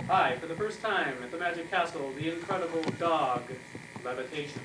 Hi, for the first time at the Magic Castle, the incredible dog levitation.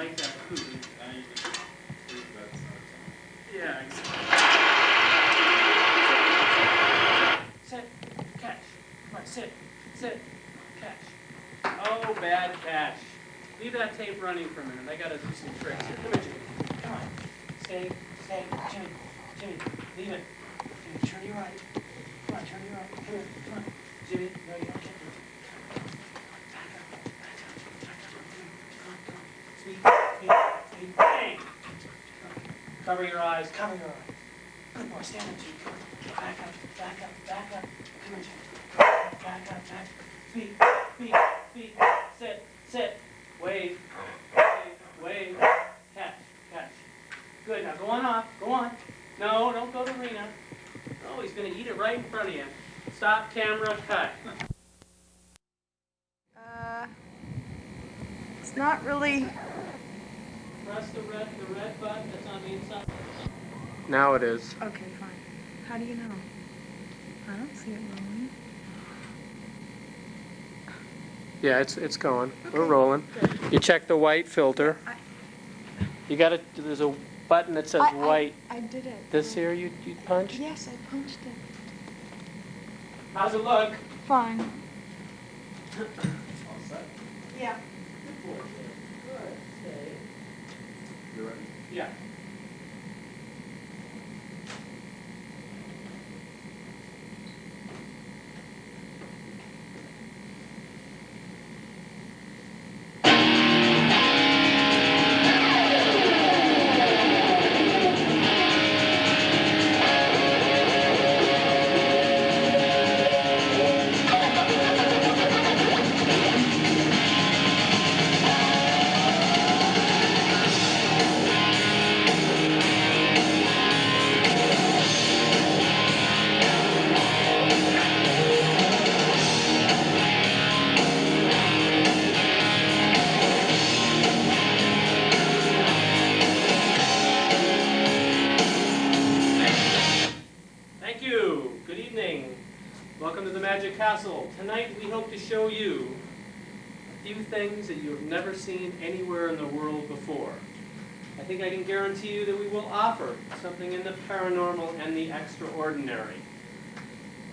like that food. Now you can prove that's not Yeah, exactly. Sit, catch. Come on, sit, catch. Oh, bad catch. Leave that tape running for a minute. I gotta do some tricks here. Come here, Jimmy. Come on. Stay. Jimmy, leave it. Jimmy, turn your right. Come on, turn your right. Come here, come on. Jimmy, no, you don't get it. Sweet, bang! Cover your eyes. Good boy, stand up, Jimmy. Back up. Come on, Jimmy. Back up. Feet. Sit. Wave. Catch. Good, now go on off. Go on. No, don't go to Rena. Oh, he's going to eat it right in front of you. Stop, camera, cut. It's not really. Press the red button that's on the inside. Now it is. Okay, fine. How do you know? I don't see it rolling. Yeah, it's going. Okay. We're rolling. Good. You check the white filter. You got to. There's a button that says white. I did it. This here you punched? Yes, I punched it. How's it look? Fine. all set. Yeah. Good. Stay. You ready? Yeah. Thank you. Good evening. Welcome to the Magic Castle. Tonight we hope to show you a few things that you have never seen anywhere in the world before. I think I can guarantee you that we will offer something in the paranormal and the extraordinary.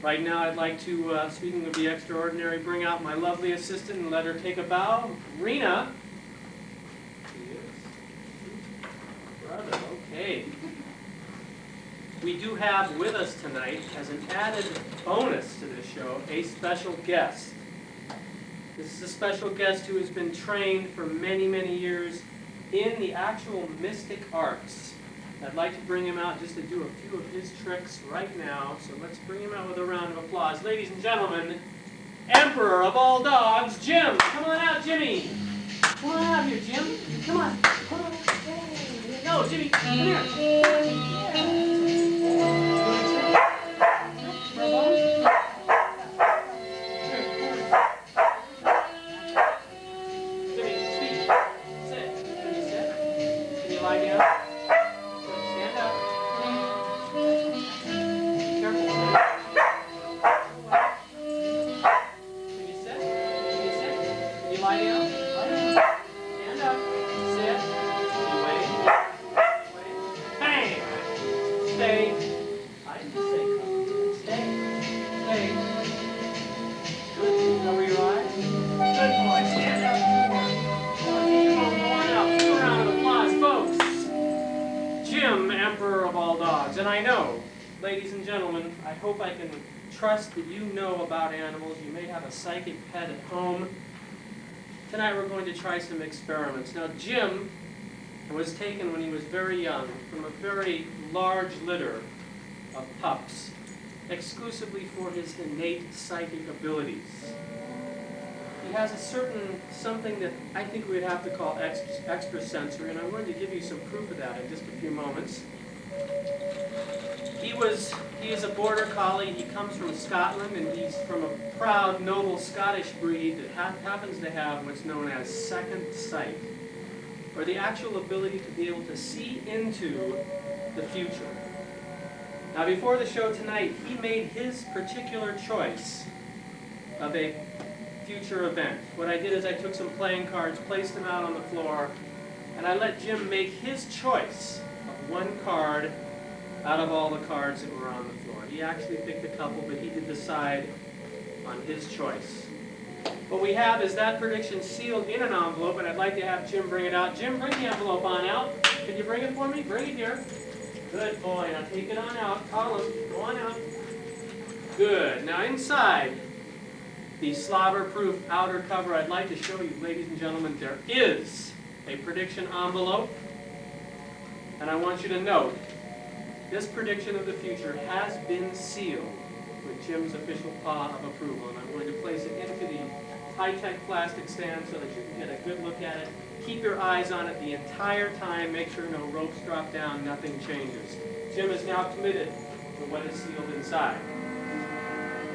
Right now I'd like to, speaking of the extraordinary, bring out my lovely assistant and let her take a bow. Rena. She is. Brother, okay. We do have with us tonight, as an added bonus to this show, a special guest. This is a special guest who has been trained for many, many years in the actual mystic arts. I'd like to bring him out just to do a few of his tricks right now, so let's bring him out with a round of applause. Ladies and gentlemen, Emperor of all dogs, Jim! Come on out, Jimmy! Come on out here, Jim! Come on! Come on! Hey. No, Jimmy, come here! And I know, ladies and gentlemen, I hope I can trust that you know about animals. You may have a psychic pet at home. Tonight we're going to try some experiments. Now, Jim was taken when he was very young from a very large litter of pups, exclusively for his innate psychic abilities. He has a certain something that I think we'd have to call extrasensory, and I'm going to give you some proof of that in just a few moments. He is a border collie. He comes from Scotland, and he's from a proud, noble Scottish breed that happens to have what's known as second sight, or the actual ability to be able to see into the future. Now, before the show tonight, he made his particular choice of a future event. What I did is I took some playing cards, placed them out on the floor, and I let Jim make his choice of one card out of all the cards that were on the floor. He actually picked a couple, but he did decide on his choice. What we have is that prediction sealed in an envelope, and I'd like to have Jim bring it out. Jim, bring the envelope on out. Can you bring it for me? Bring it here. Good boy. Now take it on out. Colin, go on out. Good. Now inside the slobber-proof outer cover, I'd like to show you, ladies and gentlemen, there is a prediction envelope. And I want you to note, this prediction of the future has been sealed with Jim's official paw of approval. And I'm going to place it into the high-tech plastic stand so that you can get a good look at it. Keep your eyes on it the entire time. Make sure no ropes drop down, nothing changes. Jim is now committed to what is sealed inside.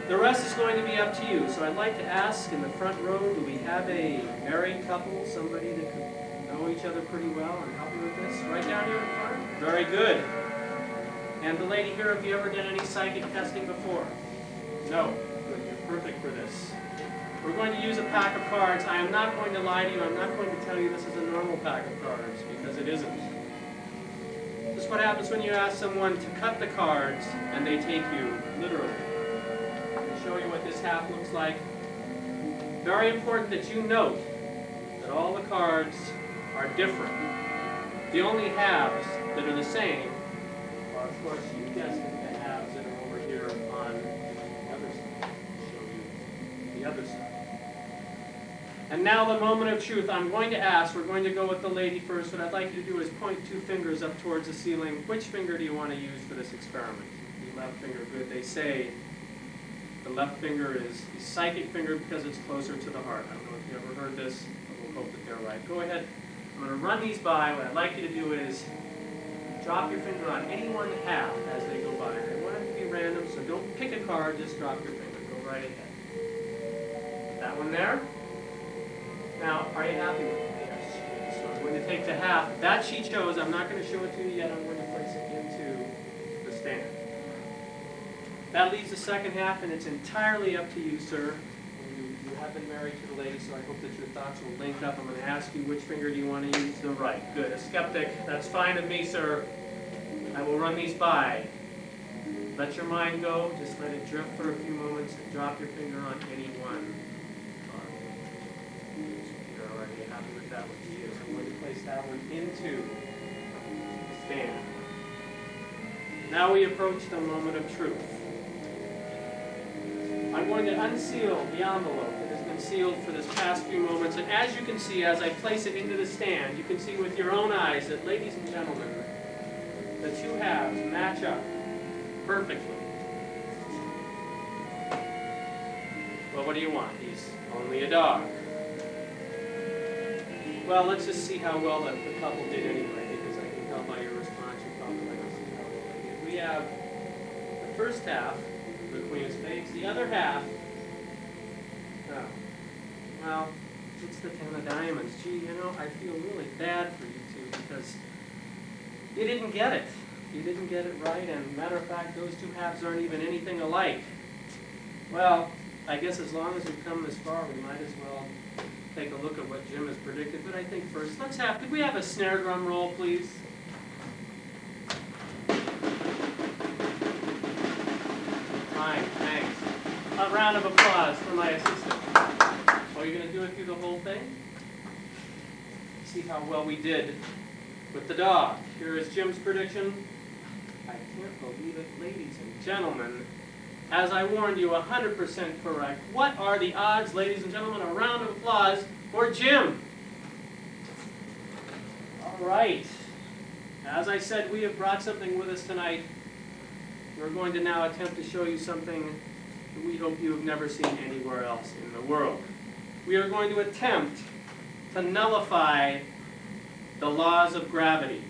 The rest is going to be up to you. So I'd like to ask in the front row, do we have a married couple, somebody that could know each other pretty well and help you with this? Right down here in front? Very good. And the lady here, have you ever done any psychic testing before? No. Good. You're perfect for this. We're going to use a pack of cards. I am not going to lie to you. I'm not going to tell you this is a normal pack of cards, because it isn't. This is what happens when you ask someone to cut the cards and they take you literally. I'll show you what this half looks like. Very important that you note that all the cards are different. The only halves that are the same are, of course, you guessed it, the halves that are over here on the other side. I'll show you the other side. And now the moment of truth. I'm going to ask, we're going to go with the lady first. What I'd like you to do is point two fingers up towards the ceiling. Which finger do you want to use for this experiment? The left finger, good. They say the left finger is the psychic finger because it's closer to the heart. I don't know if you ever heard this, but we'll hope that they're right. Go ahead. I'm going to run these by. What I'd like you to do is drop your finger on any one half as they go by. I want it to be random, so don't pick a card, just drop your finger. Go right ahead. That one there. Now, are you happy with it? Yes. So I'm going to take the half. That she chose. I'm not going to show it to you yet. I'm going to place it into the stand. That leaves the second half, and it's entirely up to you, sir. You have been married to the lady, so I hope that your thoughts will link up. I'm going to ask you which finger do you want to use? The right. Good. A skeptic. That's fine with me, sir. I will run these by. Let your mind go. Just let it drift for a few moments and drop your finger on any one. You're already happy with that one. She is. I'm going to place that one into the stand. Now we approach the moment of truth. I'm going to unseal the envelope that has been sealed for this past few moments. And as you can see, as I place it into the stand, you can see with your own eyes that, ladies and gentlemen, the two halves match up perfectly. Well, what do you want? He's only a dog. Well, let's just see how well the couple did anyway, because I can tell by your response you probably like to see how well they did. We have the first half, the Queen of Spades. The other half, oh, well, it's the Ten of Diamonds. Gee, you know, I feel really bad for you two because you didn't get it. You didn't get it right, and matter of fact, those two halves aren't even anything alike. Well, I guess as long as we've come this far, we might as well take a look at what Jim has predicted. But I think first, could we have a snare drum roll, please? Fine, thanks. A round of applause for my assistant. Oh, you're going to do it through the whole thing? See how well we did with the dog. Here is Jim's prediction. I can't believe it, ladies and gentlemen. As I warned you, 100% correct. What are the odds, ladies and gentlemen? A round of applause for Jim. All right. As I said, we have brought something with us tonight. We're going to now attempt to show you something that we hope you have never seen anywhere else in the world. We are going to attempt to nullify the laws of gravity.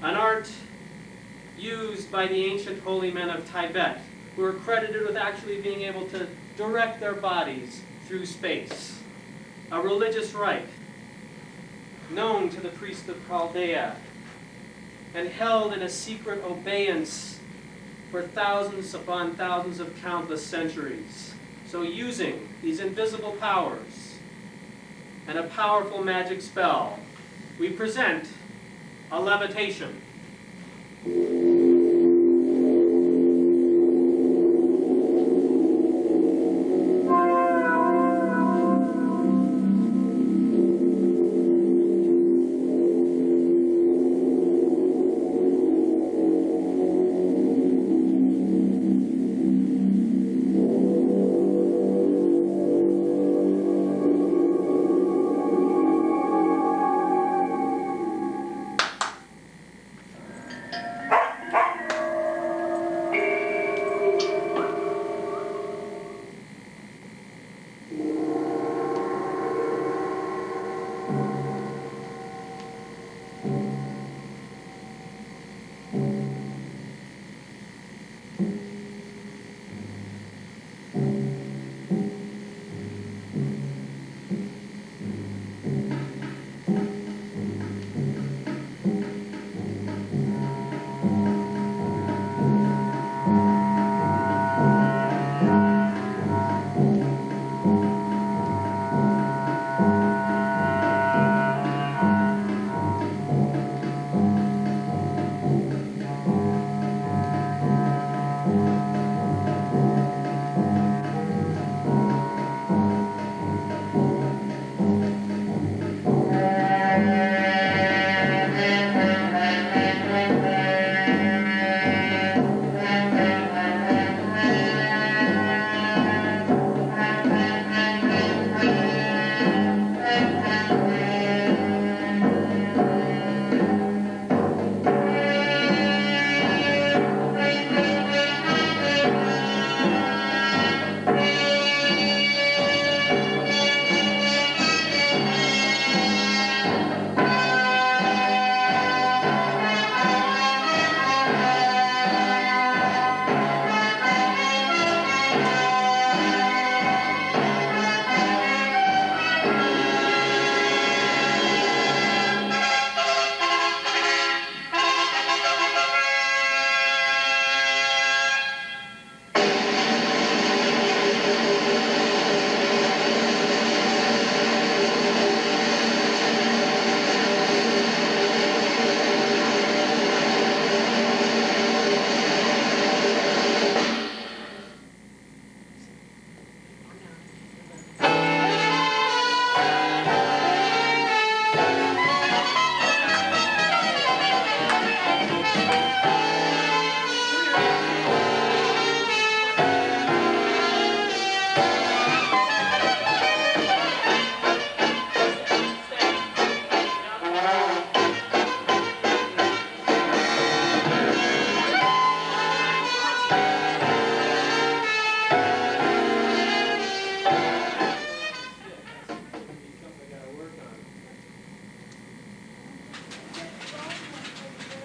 An art used by the ancient holy men of Tibet, who are credited with actually being able to direct their bodies through space. A religious rite known to the priest of Chaldea and held in a secret obeyance for thousands upon thousands of countless centuries. So using these invisible powers and a powerful magic spell, we present a levitation.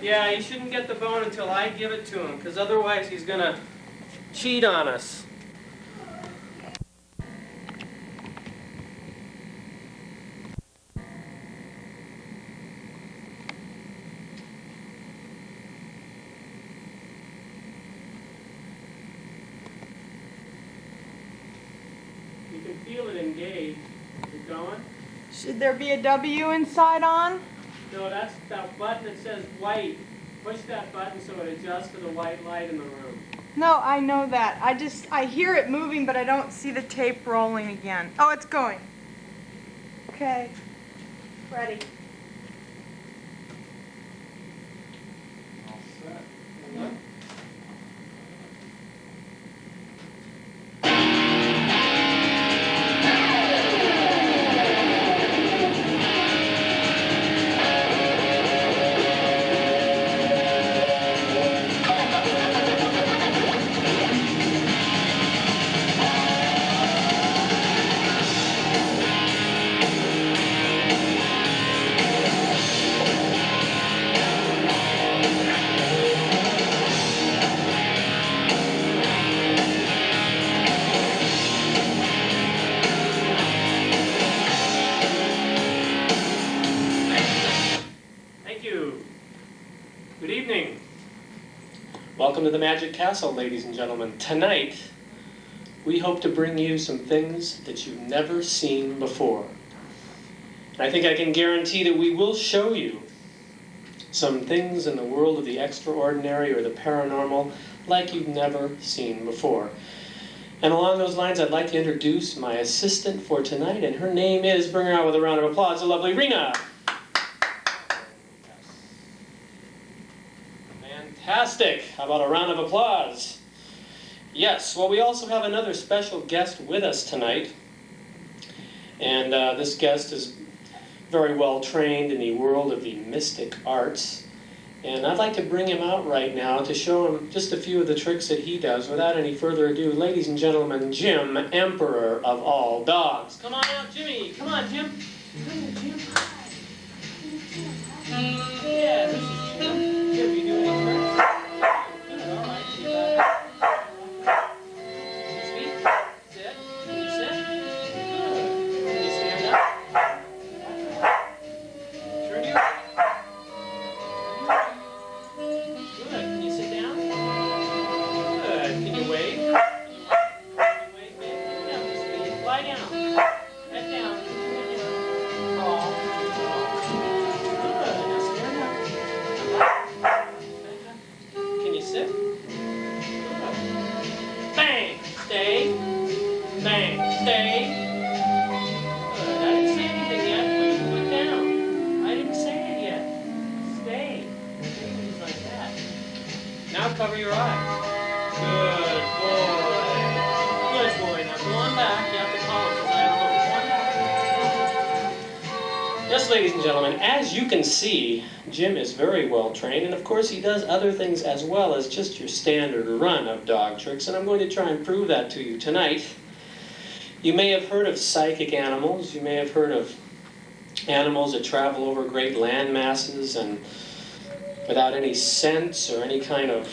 Yeah, he shouldn't get the bone until I give it to him, because otherwise he's going to cheat on us. You can feel it engaged. Is it going? Should there be a W inside on? No, that's that button that says white. Push that button so it adjusts to the white light in the room. No, I know that. I hear it moving, but I don't see the tape rolling again. Oh, it's going. Okay. Ready. All set. Good evening. Welcome to the Magic Castle, ladies and gentlemen. Tonight, we hope to bring you some things that you've never seen before. I think I can guarantee that we will show you some things in the world of the extraordinary or the paranormal like you've never seen before. And along those lines, I'd like to introduce my assistant for tonight, and her name is, bring her out with a round of applause, the lovely Rena. Fantastic. How about a round of applause? Yes, well, we also have another special guest with us tonight. And this guest is very well trained in the world of the mystic arts. And I'd like to bring him out right now to show him just a few of the tricks that he does. Without any further ado, ladies and gentlemen, Jim, Emperor of all dogs. Come on out, Jimmy. Come on, Jim. Come here, Jim. Yeah, this is Jim. Jim, you doing any tricks? Good, all right. Sit back. Speak. Sit. Can you sit? Good. Can you stand up? Turn your way. Good. Can you sit down? Good. Can you wave? Can you wave, babe? Come down this way. Lie down. Head down. Head down. Crawl. Good. Now stand up. Back up. Can you sit? Good. Bang. Stay. Bang. Stay. Good. I didn't say anything yet. Put your foot down. I didn't say it yet. Stay. Things like that. Now cover your eyes. Good boy. Good boy. Now go on back. You have to call him because I have a phone. Go on back. Yes, ladies and gentlemen, as you can see, Jim is very well trained, and of course he does other things as well as just your standard run of dog tricks, and I'm going to try and prove that to you tonight. You may have heard of psychic animals. You may have heard of animals that travel over great land masses and without any sense or any kind of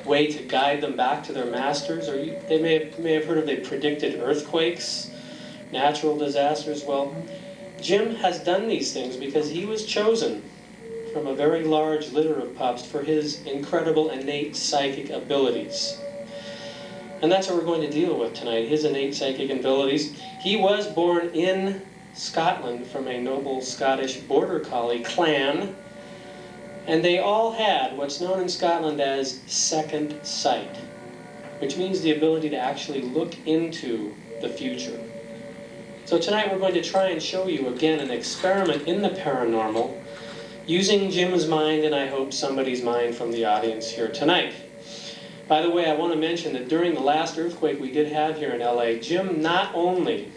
way to guide them back to their masters. Or they may have heard of they predicted earthquakes, natural disasters. Well, Jim has done these things because he was chosen from a very large litter of pups for his incredible innate psychic abilities. And that's what we're going to deal with tonight, his innate psychic abilities. He was born in Scotland from a noble Scottish border collie clan, and they all had what's known in Scotland as second sight, which means the ability to actually look into the future. So tonight we're going to try and show you again an experiment in the paranormal using Jim's mind, and I hope somebody's mind from the audience here tonight. By the way, I want to mention that during the last earthquake we did have here in LA, Jim not only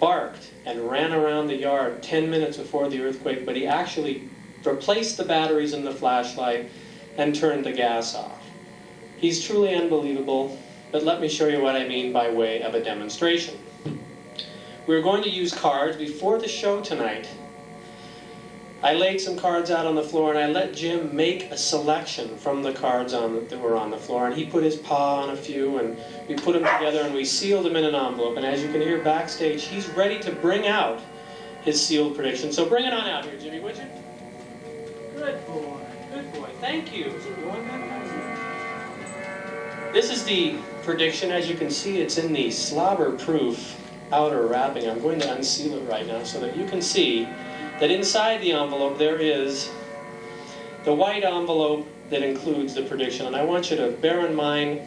barked and ran around the yard 10 minutes before the earthquake, but he actually replaced the batteries in the flashlight and turned the gas off. He's truly unbelievable, but let me show you what I mean by way of a demonstration. We're going to use cards. Before the show tonight, I laid some cards out on the floor and I let Jim make a selection from the cards that were on the floor, and he put his paw on a few and we put them together and we sealed them in an envelope, and as you can hear backstage, he's ready to bring out his sealed prediction. So bring it on out here, Jimmy, would you? Good boy, good boy, thank you. This is the prediction. As you can see, it's in the slobber-proof outer wrapping. I'm going to unseal it right now so that you can see that inside the envelope there is the white envelope that includes the prediction. And I want you to bear in mind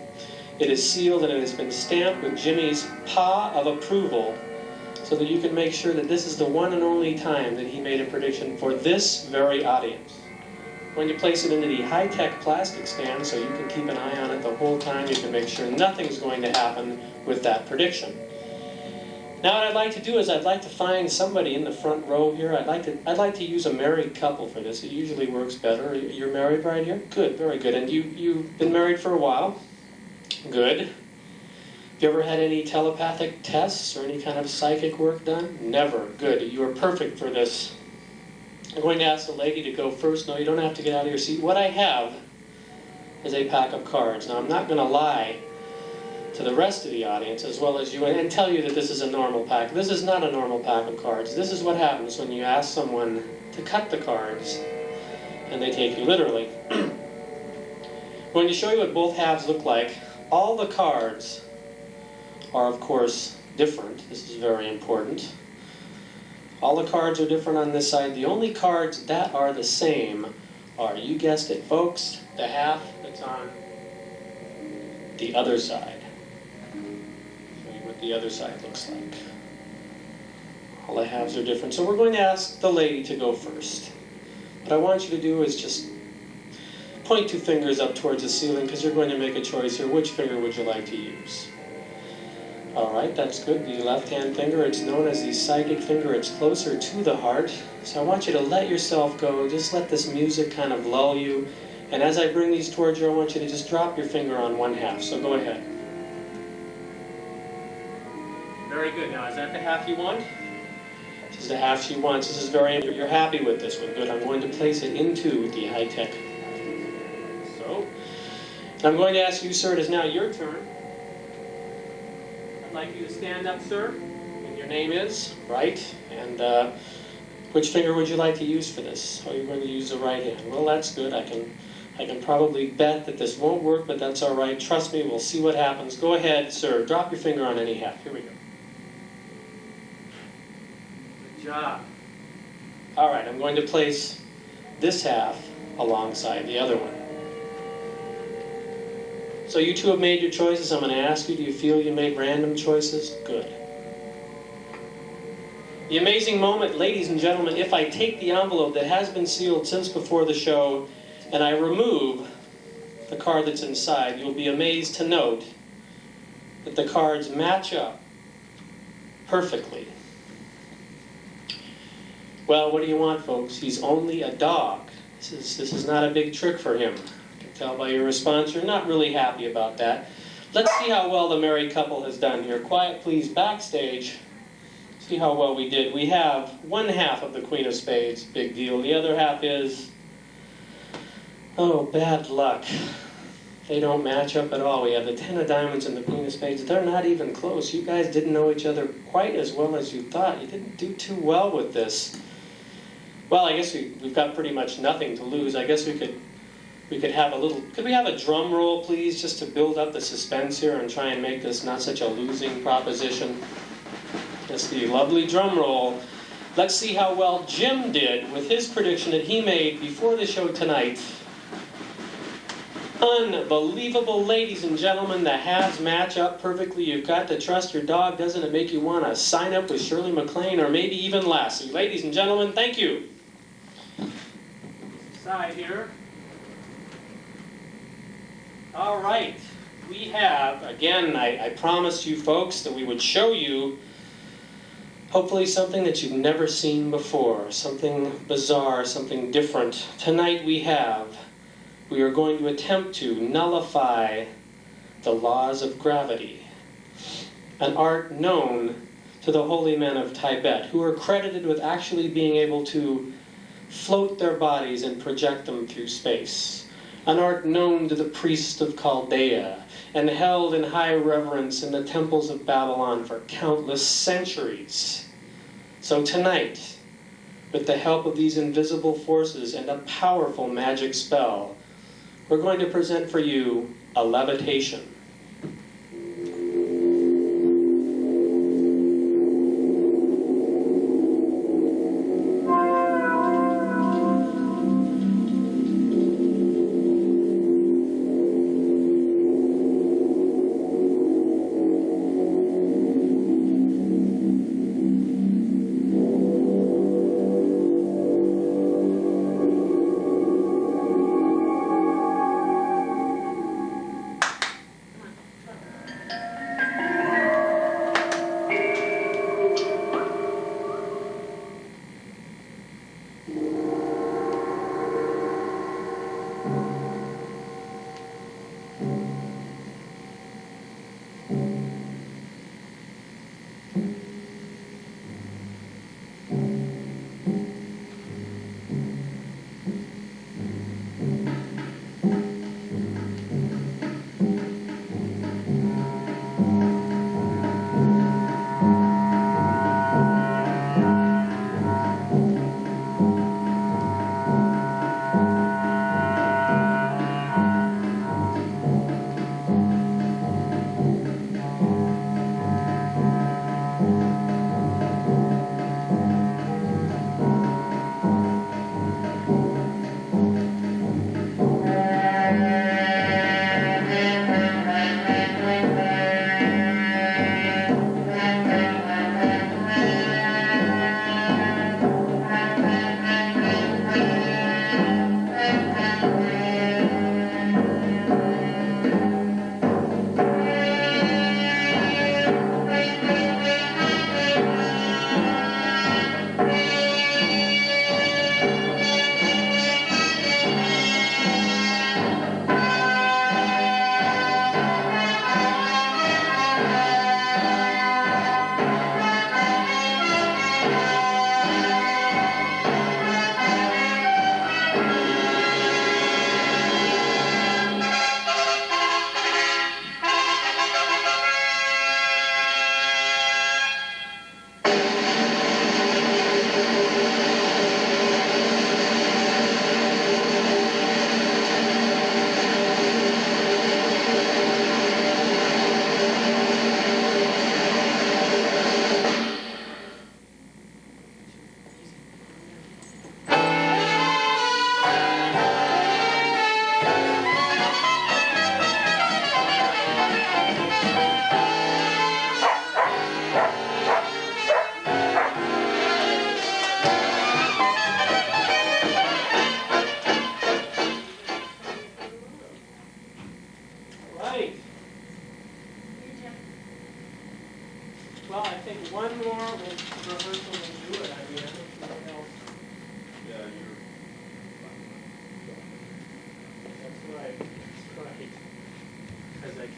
it is sealed and it has been stamped with Jimmy's paw of approval so that you can make sure that this is the one and only time that he made a prediction for this very audience. I'm going to place it into the high-tech plastic stand so you can keep an eye on it the whole time. You can make sure nothing's going to happen with that prediction. Now what I'd like to do is I'd like to find somebody in the front row here. I'd like to use a married couple for this. It usually works better. You're married right here? Good, very good. And you've been married for a while? Good. Have you ever had any telepathic tests or any kind of psychic work done? Never. Good. You are perfect for this. I'm going to ask the lady to go first. No, you don't have to get out of your seat. What I have is a pack of cards. Now I'm not going to lie to the rest of the audience as well as you and tell you that this is a normal pack. This is not a normal pack of cards. This is what happens when you ask someone to cut the cards and they take you literally. I'm going to show you what both halves look like. All the cards are of course different. This is very important. All the cards are different on this side. The only cards that are the same are, you guessed it, folks, the half that's on the other side. Show you what the other side looks like. All the halves are different. So we're going to ask the lady to go first. What I want you to do is just point 2 fingers up towards the ceiling, because you're going to make a choice here. Which finger would you like to use? All right, that's good. The left-hand finger, it's known as the psychic finger. It's closer to the heart. So I want you to let yourself go. Just let this music kind of lull you. And as I bring these towards you, I want you to just drop your finger on one half. So go ahead. Very good. Now, is that the half you want? This is the half she wants. This is very, you're happy with this one. Good. I'm going to place it into the high-tech. So, and I'm going to ask you, sir, it is now your turn. I'd like you to stand up, sir. And your name is, right? And which finger would you like to use for this? Oh, you're going to use the right hand. Well, that's good. I can probably bet that this won't work, but that's all right. Trust me, we'll see what happens. Go ahead, sir. Drop your finger on any half. Here we go. Good job. All right, I'm going to place this half alongside the other one. So you two have made your choices. I'm going to ask you, do you feel you made random choices? Good. The amazing moment, ladies and gentlemen, if I take the envelope that has been sealed since before the show and I remove the card that's inside, you'll be amazed to note that the cards match up perfectly. Well, what do you want, folks? He's only a dog. This is not a big trick for him. I can tell by your response you're not really happy about that. Let's see how well the married couple has done here. Quiet, please, backstage. See how well we did. We have one half of the Queen of Spades, big deal. The other half is, oh, bad luck. They don't match up at all. We have the 10 of diamonds and the Queen of Spades. They're not even close. You guys didn't know each other quite as well as you thought. You didn't do too well with this. Well, I guess we've got pretty much nothing to lose. I guess we could have a little, could we have a drum roll, please, just to build up the suspense here and try and make this not such a losing proposition? Just the lovely drum roll. Let's see how well Jim did with his prediction that he made before the show tonight. Unbelievable, ladies and gentlemen. The halves match up perfectly. You've got to trust your dog. Doesn't it make you want to sign up with Shirley MacLaine or maybe even Lassie? Ladies and gentlemen, thank you. Side here. All right. We have, again, I promised you folks that we would show you hopefully something that you've never seen before, something bizarre, something different. Tonight we are going to attempt to nullify the laws of gravity, an art known to the holy men of Tibet, who are credited with actually being able to float their bodies and project them through space, an art known to the priests of Chaldea and held in high reverence in the temples of Babylon for countless centuries. So tonight, with the help of these invisible forces and a powerful magic spell, we're going to present for you a levitation.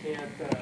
can't